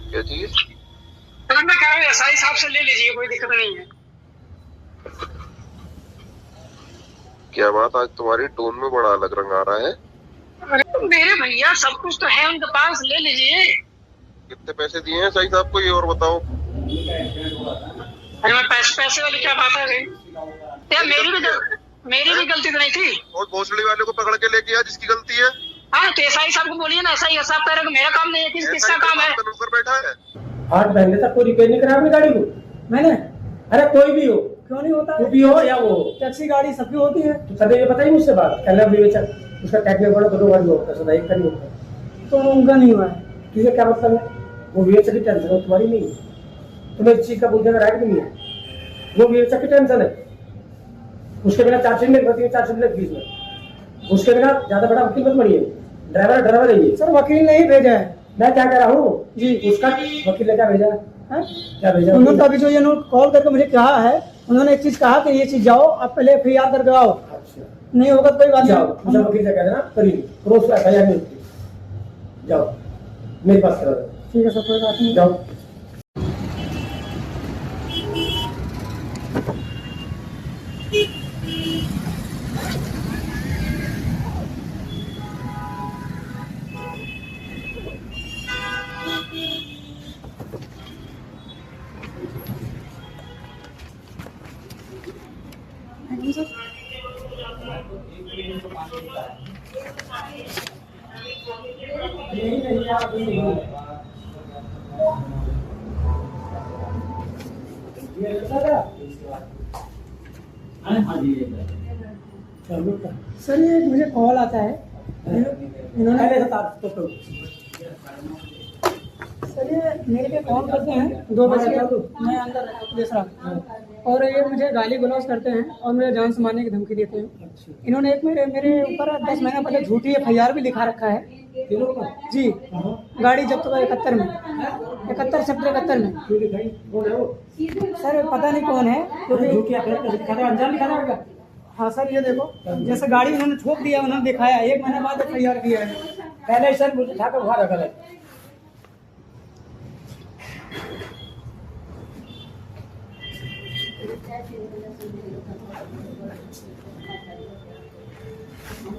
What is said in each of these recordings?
क्या चीज? तो मैं कह रहा हूँ एसआई साहब से ले लीजिए, कोई दिक्कत नहीं है। क्या बात, आज तुम्हारी टोन में बड़ा अलग रंग आ रहा है। अरे मेरे भैया सब कुछ तो है उनके पास, ले लीजिए। कितने पैसे दिए हैं सही साहब को, ये और बताओ। अरे मैं पैसे वाली क्या बात है भाई? यार मेरी भी गलती तो नहीं थी। और भोसड़ी वाले को पकड़ के लेके आ जिसकी गलती है। हाँ तो एसआई साहब को बोलिए ना, एसआई साहब कह रहे हैं मेरा काम नहीं है, किसका काम है? नौकर बैठा है। 8 महीने तक कोई रिपेयर नहीं कराया अपनी गाड़ी को मैंने। अरे कोई भी हो, क्यों नहीं होता, वो भी हो या वो टैक्सी गाड़ी सबकी होती है। तो सदैव ये बताइए मुझसे बात कहना विवेचक, उसका टैक्स बड़ा दोनों गाड़ी होता है, सदैव का नहीं होता। तो उनका नहीं हुआ है, तुझे क्या मतलब है? वो विवेचक की टेंशन है, तुम्हारी नहीं है। तुम्हें इस चीज का बोलने का राइट नहीं है, वो विवेचक की टेंशन है। उसके बिना चार्जिंग में भर्ती, चार्जिंग में फीस में उसके बिना ज्यादा बड़ा वकील मत बनिए। ड्राइवर है ये। सर वकील नहीं भेजा है, मैं क्या कह रहा हूँ जी, उसका वकील ने क्या भेजा है? क्या भेजा? उन्होंने अभी जो ये कॉल करके मुझे कहा है, उन्होंने एक चीज कहा कि ये चीज जाओ आप पहले FIR करके आओ। अच्छा नहीं होगा तो कोई बात नहीं, मुझे वकील से कह देना करिए, रोज FIR नहीं होती। जाओ मेरे पास करा दो। ठीक है सर, कोई बात नहीं, जाओ। सर ये मुझे कॉल आता है, इन्होंने सर ये मेरे पे कॉल करते हैं 2 बजे, मैं अंदर दूसरा, और ये मुझे गाली गलौज करते हैं और मुझे जान से मारने की धमकी देते हैं। इन्होंने एक मेरे ऊपर 10 महीना पहले झूठी FIR भी लिखा रखा है जी। गाड़ी जब्त हुआ 71 में, 71 सेक्टर 71 में। सर पता नहीं कौन है, क्योंकि हाँ सर ये देखो, जैसे गाड़ी उन्होंने ठोक दिया, उन्होंने दिखाया, 1 महीने बाद FIR किया है। पहले सर मुझे उठा कर वहाँ रखा है।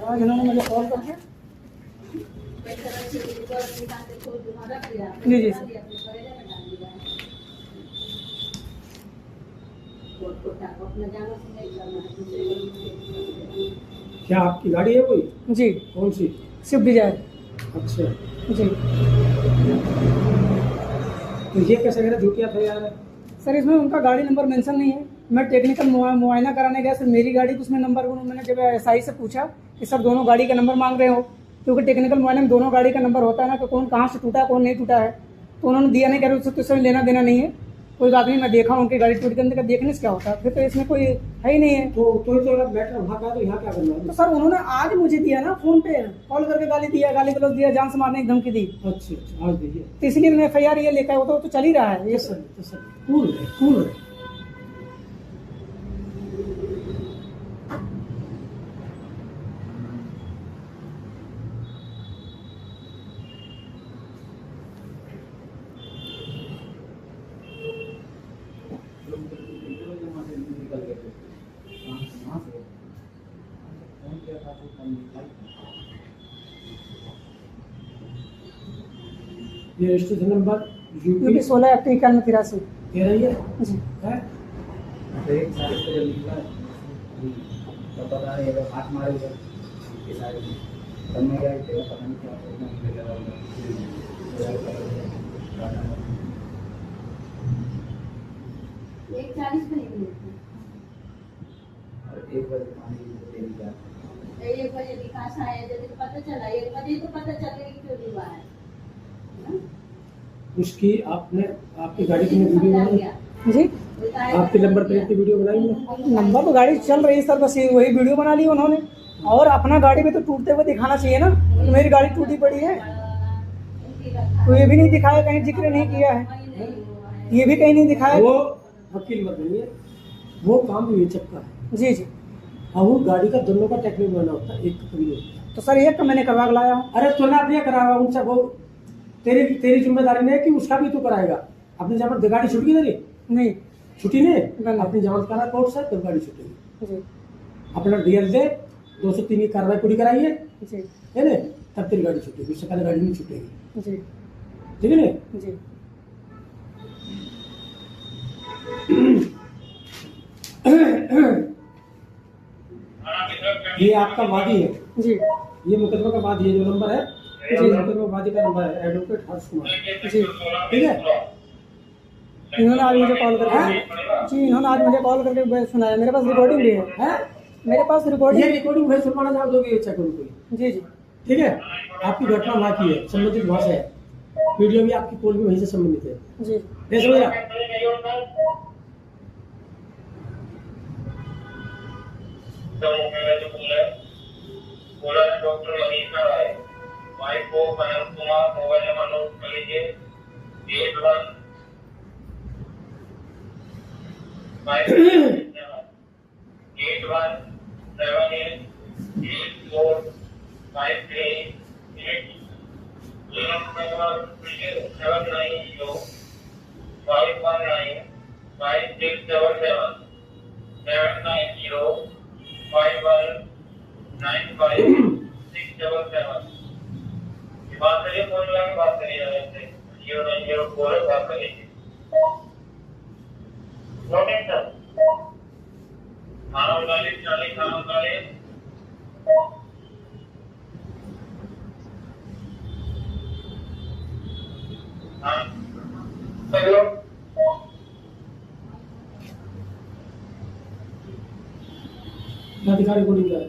आज इन्होंने मुझे कॉल करके जी जी सर। क्या आपकी गाड़ी है कोई? जी। कौन सी? Swift Dzire. अच्छा जी। तो ये कैसे मेरा झूठिया FIR है? सर इसमें उनका गाड़ी नंबर मेंशन नहीं है। मैं टेक्निकल मुआयना कराने गया सर, मेरी गाड़ी को उसमें नंबर, मैंने जब SI से पूछा कि सर दोनों गाड़ी का नंबर मांग रहे हो, क्योंकि टेक्निकल मुआयने में दोनों गाड़ी का नंबर होता है ना, कि कौन कहाँ से टूटा कौन नहीं टूटा है, तो उन्होंने दिया नहीं, कह रहे उससे तो सर लेना देना नहीं है, कोई बात नहीं, मैं देखा उनकी गाड़ी टूट के अंदर, देखने से क्या होता है, फिर तो इसमें कोई है ही नहीं है। तो बैठ रहा वहाँ का, तो यहाँ क्या करना है? तो सर उन्होंने आज मुझे दिया ना, फोन पे कॉल करके गाली गलौज दिया, जान से मारने की धमकी दी। अच्छा आज दिया, तो इसलिए मैंने FIR ये लेकर वो तो चल ही रहा है ये सर। तो सर कूल है। ये रजिस्ट्रेशन नंबर UP 16 9183 तेरा ही है जी है। एक साल से जल्दी का तो पता नहीं है, हाथ मारेगा ये सारे करने का है, पता नहीं क्या करना है। 1:40 पे निकले और 1 बजे पानी दे दिया, 1 बजे विकास आया, जब पता चला 1 बजे तो पता चल गया कि क्यों हुआ है। उसकी आपकी गाड़ी की वीडियो बनाई जी, आपके नंबर प्लेट की वीडियो बनाई है? नंबर तो गाड़ी चल रही है सर, बस वही वीडियो बना ली उन्होंने, और अपना गाड़ी में तो टूटते हुए दिखाना चाहिए ना कि मेरी गाड़ी टूटी पड़ी है, तो ये भी नहीं दिखाया, कहीं जिक्र नहीं किया है, ये भी कहीं नहीं दिखाया। वो वकील मत बनिए, वो काम विवेचक का है जी जी। और वो गाड़ी का दोनों का टेक्निक बना होता है, एक कभी नहीं। तो सर एक का मैंने करवा लाया हूँ। अरे तो ना दिया करावा उनसे, वो तेरी जिम्मेदारी नहीं है कि उसका भी तू कराएगा। अपनी जमानत गाड़ी छूट गई तेरी? नहीं छुट्टी नहीं, अपनी जमानत करा कोर्ट से तब गाड़ी छूटेगी। जी अपना डीएल दे, 203 की कार्रवाई पूरी कराइए, जी है ना, तब तेरी गाड़ी छूटेगी, उससे पहले गाड़ी नहीं छूटेगी। जी ठीक है ना? जी ये आपका वादी है, जी ये मुकदमा का वादी है, जो नंबर है ये मुकदमा वादी का नंबर है, एडवोकेट हर्ष कुमार। जी ठीक है? इन्होंने आज मुझे कॉल करके जी इन्होंने आज मुझे कॉल करके सुनाया, मेरे पास रिकॉर्डिंग भी है। हैं? मेरे पास ये रिकॉर्डिंग रिकॉर्डिंग भाई सुनवाना चाहो दोगे, ये चेक उनको। जी जी ठीक है? आपकी घटना वहाँ की है, संबंधित वहाँ से है, वीडियो भी आपकी कॉल भी वहीं से संबंधित है। जी देख लो यार। बोला डॉक्टर मनीषा राय, वाइफ को Manoj Kumar, mobile number note कर लीजिए 81 बात करिए, फोन लगा के बात करिए, 0904 बात करिए। नोटिस सर, खाना उतारिए, खाना उतारिए। हाँ, हेलो। अधिकारी को नहीं लाया।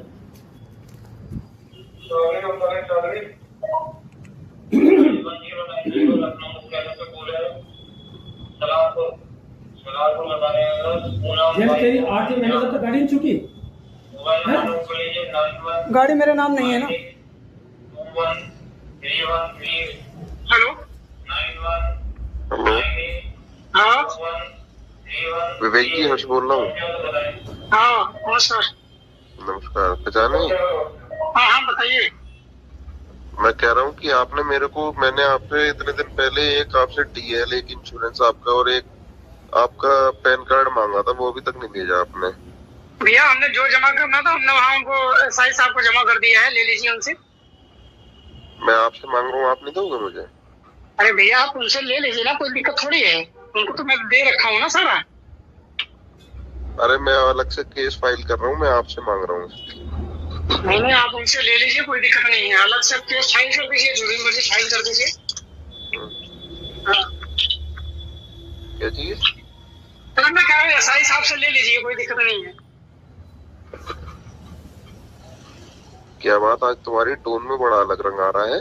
चौधरी 1090 लखनऊ मुख्यालय से बोल रहे हो। सलामपुर लगा रहे हैं। जब तेरी 8 महीने तक तो गाड़ी नहीं चुकी। मोबाइल नंबर नोट कर लीजिए 91 गाड़ी मेरे नाम नहीं है ना। 21 हेलो 91 हेलो, हाँ विवेक जी हर्ष बोल रहा हूँ। हाँ नमस्कार। नमस्कार, पहचाने? हाँ हाँ बताइए। मैं कह रहा हूँ कि आपने मैंने आपसे इतने दिन पहले एक आपसे डीएल, एक इंश्योरेंस आपका और एक आपका पैन कार्ड मांगा था, वो अभी तक नहीं भेजा आपने। भैया हमने जो जमा करना था हमने वहाँ उनको एसआई साहब को जमा कर दिया है, ले लीजिए उनसे। मैं आपसे मांग रहा हूँ, आप नहीं दोगे मुझे? अरे भैया आप उनसे ले लीजिए ना, कोई दिक्कत थोड़ी है, उनको तो मैं दे रखा हूँ ना सारा। अरे मैं अलग से केस फाइल कर रहा हूँ, मैं आपसे मांग रहा हूँ। नहीं आप उनसे ले लीजिए, कोई दिक्कत नहीं है, अलग से केस फाइल कर दीजिए, जो भी मर्जी फाइल कर दीजिए। हाँ। क्या चीज? तो मैं कह रहा हूँ एसआई साहब से ले लीजिए, कोई दिक्कत नहीं है। क्या बात, आज तुम्हारी टोन में बड़ा अलग रंग आ रहा है।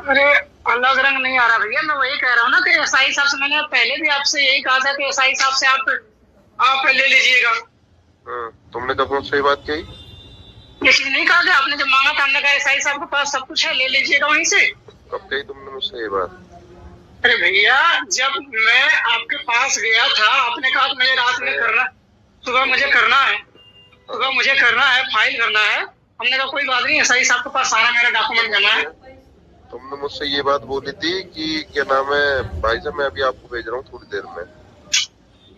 अरे अलग रंग नहीं आ रहा भैया, मैं वही कह रहा हूँ ना कि एसआई साहब से, मैंने पहले भी आपसे यही कहा था कि एसआई साहब से आप ले लीजिएगा। तुमने कब मुझसे ये बात कही? इसलिए नहीं कहा कि आपने जब मांगा था, हमने कहा एसआई साहब के पास सब कुछ है, ले लीजिएगा वहीं से। कब कही तुमने मुझसे ये बात? अरे भैया जब मैं आपके पास गया था, आपने कहा मुझे रात में करना, सुबह मुझे करना है, फाइल करना है। हमने कहा कोई बात नहीं, एसआई साहब के पास सारा मेरा डॉक्यूमेंट जमा है। तुमने मुझसे ये बात बोली थी कि क्या नाम है भाई साहब, मैं अभी आपको भेज रहा हूँ थोड़ी देर में।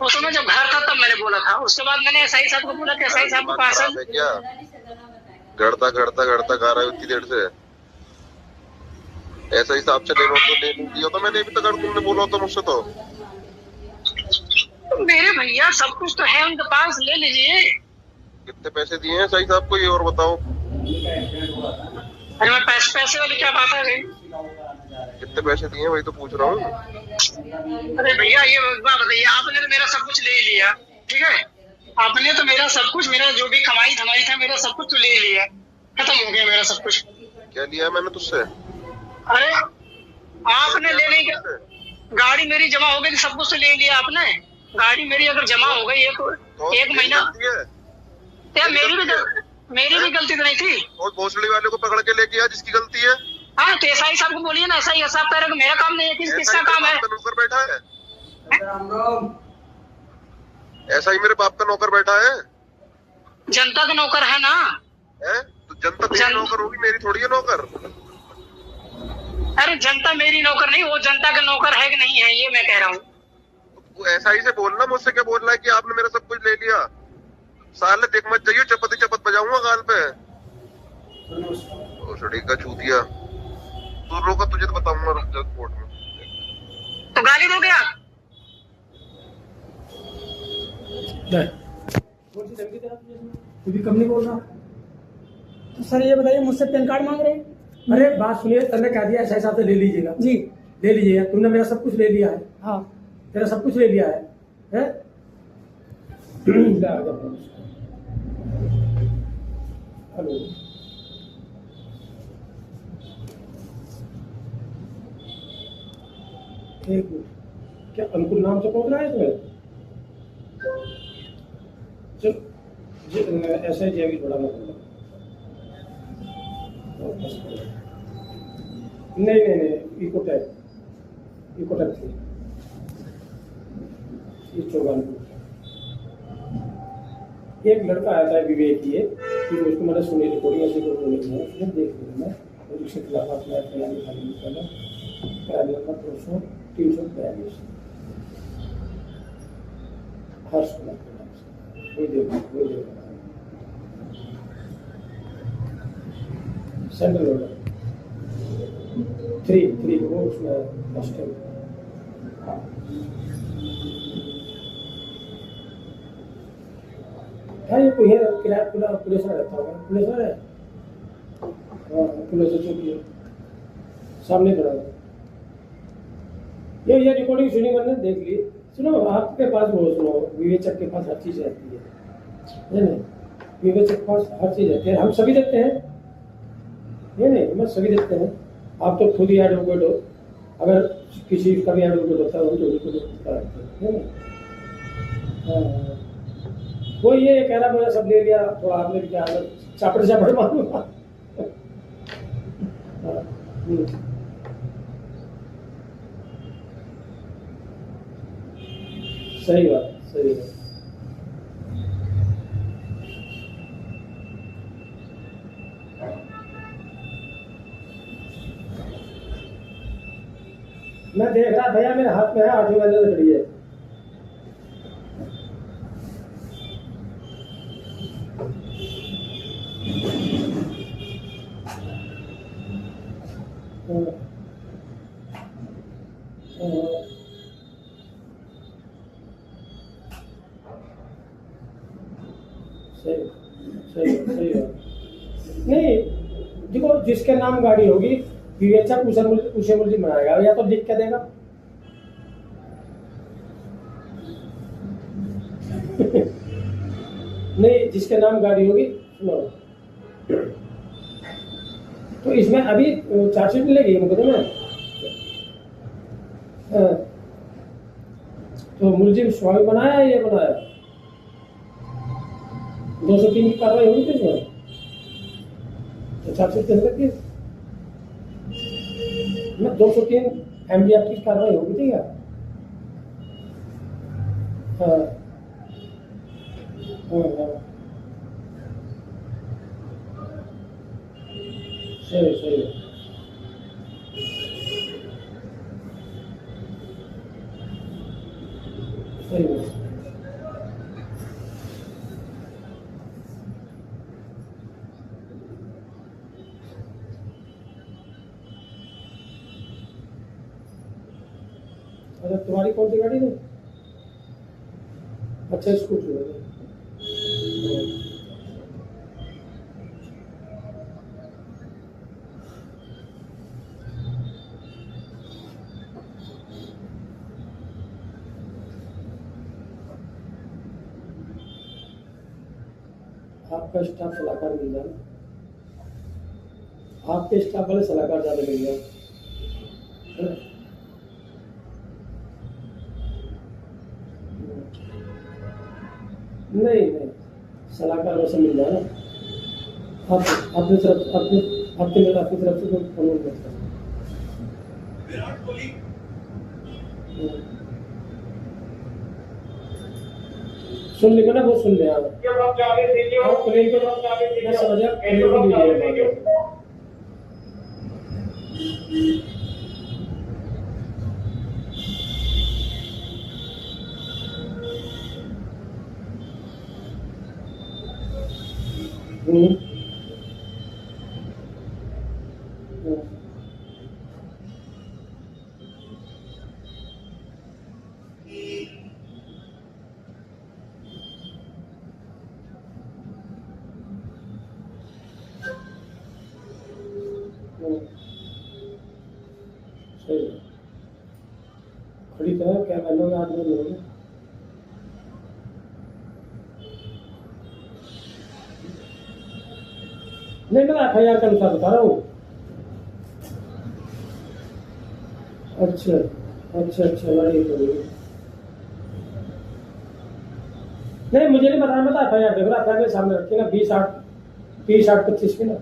वो तो मैं जब घर था तब मैंने बोला था, उसके बाद मैंने एसआई साहब को बोला कि एसआई साहब के पास है। क्या गड़ता गा रहा है उतनी देर से? ऐसा हिसाब से लेना तो ले दिया तो मैंने अभी तक, अगर तुमने बोला तो मुझसे तो मेरे भैया सब कुछ तो है उनके पास, ले लीजिए। कितने पैसे दिए हैं सही साहब को, ये और बताओ। अरे मैं पैसे वाली क्या बात है? कितने पैसे दिए हैं वही तो पूछ रहा हूँ। अरे भैया ये बात बताइए, आपने तो मेरा सब कुछ ले लिया, ठीक है? आपने तो मेरा सब कुछ, मेरा जो भी कमाई धमाई था, मेरा सब कुछ तो ले लिया, खत्म हो गया मेरा सब कुछ। क्या लिया है मैंने तुझसे? अरे आपने ले नहीं, गाड़ी मेरी जमा हो गई, सब कुछ तो ले लिया आपने। गाड़ी मेरी अगर जमा हो गई एक महीना, क्या मेरी भी गलती तो नहीं थी? और भोसड़ी वाले को पकड़ के लेके आया जिसकी गलती है। हाँ तो एसआई साहब को बोलिए ना, एसआई साहब कह रहे मेरा काम नहीं है, किसका काम है? नौकर बैठा है, ऐसा ही मेरे बाप का नौकर बैठा है। जनता का नौकर है ना? है तो जनता तेरी नौकर होगी, मेरी थोड़ी है नौकर। अरे जनता मेरी नौकर नहीं, वो जनता का नौकर है कि नहीं है, ये मैं कह रहा हूँ। तो ऐसा ही से बोलना, मुझसे क्या बोल रहा है कि आपने मेरा सब कुछ ले लिया। साले देख मत जाइए, चपत चपत बजाऊंगा गाल पे। सड़ी का चूतिया तू, रोका तुझे तो बताऊंगा, रुक जा कोर्ट में। तो गाली दोगे आप? कौन सी धमकी दे रहा तुझे? तू भी कम नहीं बोल रहा। तो सर ये बताइए, मुझसे पैन कार्ड मांग रहे हैं? अरे बात सुनिए, तूने कह दिया ऐसा हिसाब से ले लीजिएगा जी। ले लीजिएगा, तुमने मेरा सब कुछ ले लिया है। हाँ। तेरा सब कुछ ले लिया है, हैं? ले आ जा फोन। हेलो, एक मिनट, क्या अंकुर नाम से पहुंच रहा है तुम्हें? चल ऐसा ही जैविक बड़ा मतलब। नहीं, इको टैप थी ये 54। एक लड़का आया था विवेक, ये फिर उसको मैंने सुनी रिकॉर्डिंग, ऐसी कोई नहीं है, उसने देख लिया। मैं उसके खिलाफ अपना बयान खाली निकाला, क्राइम नंबर 200-342 हर्ष कुमार के नाम से। वही देखो सेंट्रल ऑर्डर 3 वो उसमें फर्स्ट टाइम। हाँ, ये कोई है किराया पुलिस में रहता होगा, पुलिस में है। हाँ, पुलिस चौकी सामने खड़ा है। ये रिकॉर्डिंग सुनी मैंने, देख ली। सुनो, आपके पास वो सुनो, विवेचक के पास हर चीज़ रहती है नहीं? विवेचक के पास हर चीज़ रहती है, हम सभी देते हैं। नहीं, हम सभी देते हैं। आप तो खुद ही एडवोकेट हो, अगर किसी का भी एडवोकेट होता है वो तो करते हैं ना। वो ये कह रहा मैंने सब ले लिया, तो आपने भी क्या चापड़ मारूंगा। सही बात। मैं देख रहा भैया, मेरे हाथ में है 8 महीने से खड़ी है। सही बात। नहीं, देखो, जिसके नाम गाड़ी होगी विवेचक उसे मुल्जिम बनाएगा, या तो लिख के देगा। नहीं, जिसके नाम गाड़ी होगी, सुनो, तो इसमें अभी चार्जशीट मिलेगी मुकदमे में। तो मुल्जिम स्वामी बनाया, ये बनाया 203 की कार्रवाई होगी थी इसमें, तो चार्जशीट दे सकती है। 203 MDF की कार्रवाई होगी थी क्या? हाँ। सही है। अच्छा, तुम्हारी कौन सी गाड़ी है? अच्छा, स्कूटर है। आपका स्टाफ सलाहकार मिल जाए, आपके स्टाफ वाले सलाहकार ज्यादा मिल जाए। नहीं, सलाहकार वैसे मिल जाए ना। आप अपनी तरफ आपकी तरफ से कोई फोन करता है। सुन लेगा ना, वो सुन ले आप प्लेन को समझा। हम्म। सही है। खड़ी तो है, क्या कर लोगे आज में लोगे? नहीं, मैं FIR का अनुसार बता रहा हूँ। अच्छा अच्छा, लड़ाई हो गई। नहीं, मुझे नहीं बताया, मैं तो FIR देख रहा, FIR के सामने रखी ना 20/8/25 की ना।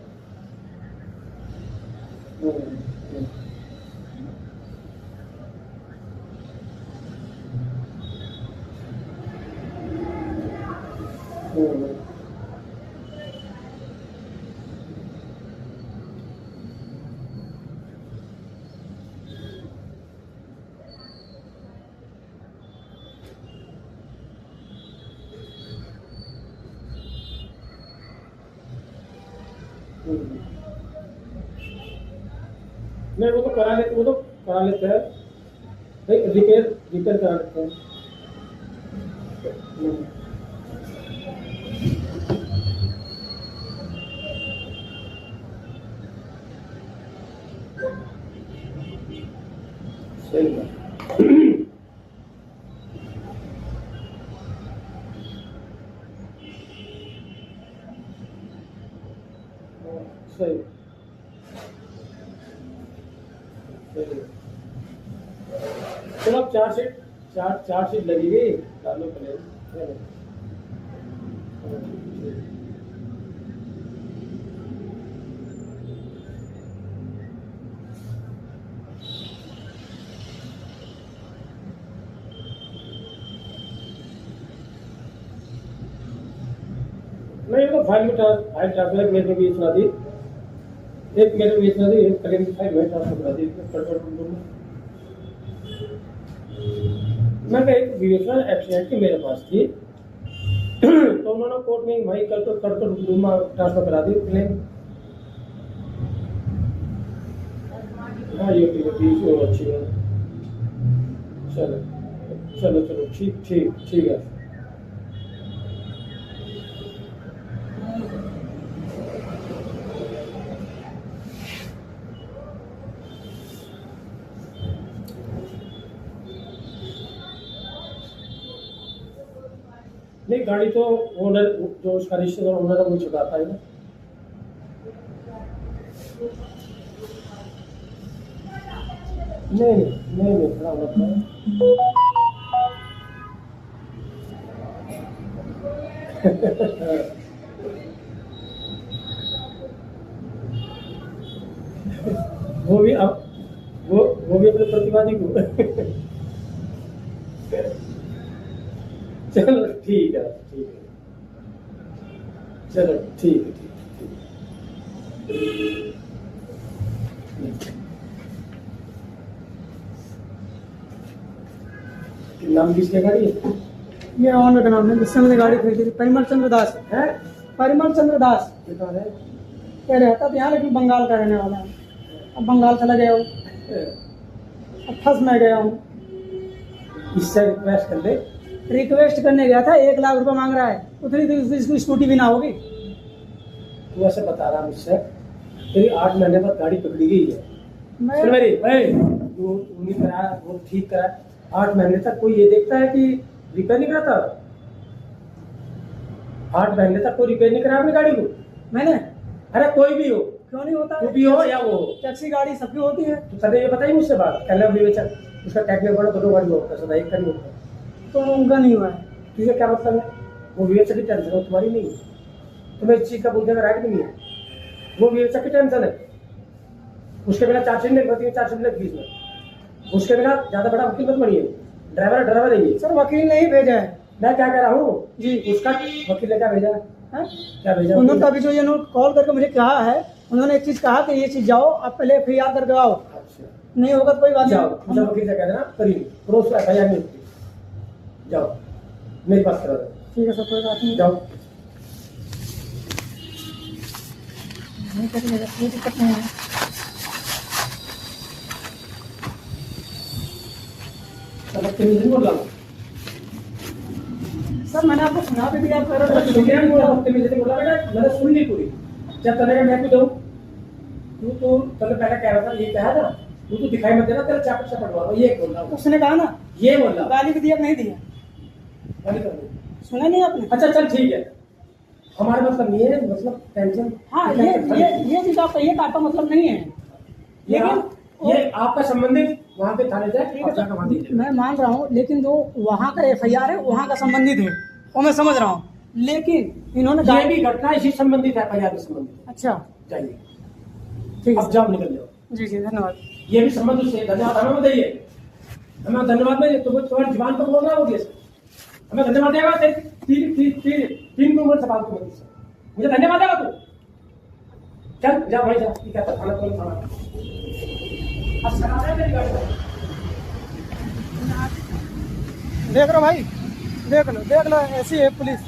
नहीं, वो तो करा लेते हैं भाई, रिपेयर करा लेते हैं। सही है। सही। चलो अब चार सीट लगेगी, डालो पहले। नहीं, वो तो फाइल ट्रांसफर एक मेरे को भी इतना दी, एक क्लेम की फाइल में ट्रांसफर करा दी। मैं एक विवेचना एक्सीडेंट की मेरे पास थी, तो उन्होंने कोर्ट में वही कर ट्रांसफर करा दी क्लेम। हाँ, ये अच्छी है। चलो ठीक है। नहीं, गाड़ी तो ओनर, जो उसका रिश्तेदार ओनर है, वो चुकाता है ना। नहीं, खड़ा होता है। वो भी अपने प्रतिवादी को। चलो ठीक है। चलो ठीक है। नाम किसके गाड़ी है? ये ऑनर का नाम है, जिससे मैंने गाड़ी खरीदी थी, परिमल चंद्र दास है। परिमल चंद्र दास ये रहता था यहाँ, लेकिन बंगाल का रहने वाला है। अब बंगाल चला गया हूँ, अब फंस मैं गया हूँ। इससे रिक्वेस्ट करने गया था, 1 लाख रुपए मांग रहा है, उतनी तो इसकी स्कूटी भी ना होगी। तू ऐसे बता रहा मुझसे, तेरी 8 महीने बाद गाड़ी पकड़ी गई है। मैं वो नहीं करा, वो ठीक करा, 8 महीने तक कोई ये देखता है कि रिपेयर नहीं कराता? 8 महीने तक कोई रिपेयर नहीं करा अपनी गाड़ी को मैंने। अरे कोई भी हो, क्यों नहीं होता? तू भी हो या वो, टैक्सी गाड़ी सबकी होती है। तो सदैव ये बताइए मुझसे बात, कहना विवेचक उसका टैग में बड़ा दोनों गाड़ी होता है, सदैव एक का नहीं होता। तो उनका नहीं हुआ है। तुझे क्या मतलब है? वो विवेचक की टेंशन है, तुम्हारी नहीं है। तुम्हें इस चीज का बोलने का राइट भी नहीं है। वो विवेचक की टेंशन है, उसके बिना चार्जशीट नहीं बनती है, चार्जशीट लग फीस में। उसके बिना ज्यादा बड़ा वकील मत बनिए, ड्राइवर नहीं। सर वकील नहीं भेजा है। मैं क्या कह रहा हूँ जी, उसका वकील ने क्या भेजा है? क्या भेजा? उन्होंने अभी जो ये कॉल करके मुझे कहा है, उन्होंने एक चीज कहा कि ये चीज जाओ, आप पहले FIR करके आओ। अच्छा, नहीं होगा तो कोई बात जाओ, नहीं। मुझे वकील से कह देना, करिए रोज FIR नहीं होती। जाओ, मेरी बात करा दो। ठीक है सर, कोई बात नहीं। जाओ। नहीं करिएगा, कोई दिक्कत नहीं है। बदतमीजी नहीं बोल रहा हूँ। सर मैंने आपको सुना भी दिया, बदतमीजी नहीं बोला बेटा, मैंने सुन ली पूरी। जब तने मैं कुछ दूँ तू तो तने पहले कह रहा था, ये कहा था तू तो दिखाई मत देना, तेरा चाकू से पटवा ये बोल रहा हूँ। उसने कहा ना, ये बोल रहा हूँ। गाली भी दिया कि नहीं दिया, गाली कर दी। सुना नहीं आपने? अच्छा चल ठीक है, हमारे मतलब ये मतलब टेंशन। हाँ ये चीज आप कहिए, आपका मतलब नहीं है, लेकिन ये आपका संबंधित वहाँ पे थाने जाए, ठीक है? मैं मान रहा हूँ, लेकिन जो वहाँ का FIR है वहाँ का संबंधित है, वो मैं समझ रहा हूँ, लेकिन इन्होंने ये भी घटना इसी संबंधित है, FIR से संबंधित। अच्छा जाइए, ठीक अब है, जाओ, निकल जाओ। जी जी धन्यवाद। ये भी संबंध उससे, धन्यवाद हमें बताइए, हमें धन्यवाद में तो तुम्हारी जुबान पर बोलना होगी, हमें धन्यवाद देगा। तीन उम्र सवाल को मुझे धन्यवाद देगा तू। चल जा भाई जा, ठीक है, खाना खाना अब सरा है मेरी गाड़ी। देख लो भाई, देख लो ऐसी है पुलिस।